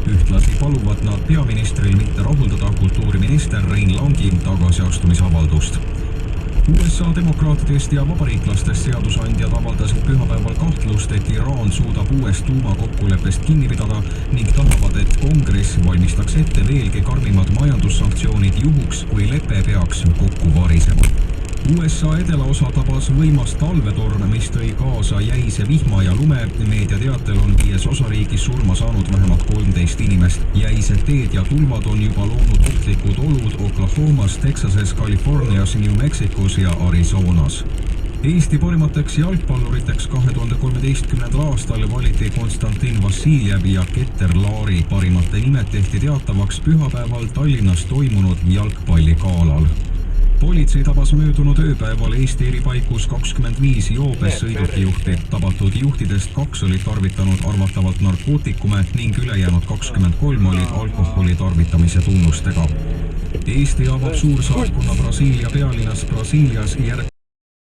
Ühtlasi paluvad nad peaministril mitte rahuldada kultuuriminister Rein Langi tagasiastumisavaldust. USA demokraatidest ja vabariiklastest seadusandjad avaldasid pühapäeval kahtlust, et Iraan suudab uuest tuumakokkuleppest kinni pidada ning tahavad, et kongress valmistaks ette veelgi karmimad majandussanktsioonid juhuks, kui lepe peaks kokku varisema. USA edelaosa tabas võimas talvetorm, mis tõi kaasa jäise vihma ja lume. Meedia teatel on 5 osariigis surma saanud vähemalt 13 inimest. Jäised teed ja tulvad on juba loonud ohtlikud olud Oklahomas, Texases, Californias, New Mexicos ja Arizonas. Eesti parimateks jalgpalluriteks 2013. aastal valiti Konstantin Vassiljev ja Keter Laari. Parimate nimed tehti teatavaks pühapäeval Tallinnas toimunud jalgpalligalal. Politsei tabas möödunud ööpäeval Eesti eri paikus 25 joobes sõidukijuhti. Tabatud juhtidest 2 olid tarvitanud arvatavalt narkootikume ning ülejäänud 23 olid alkoholi tarvitamise tunnustega. Eesti avab suursaatkonna Brasiilia pealinnas Brasiilias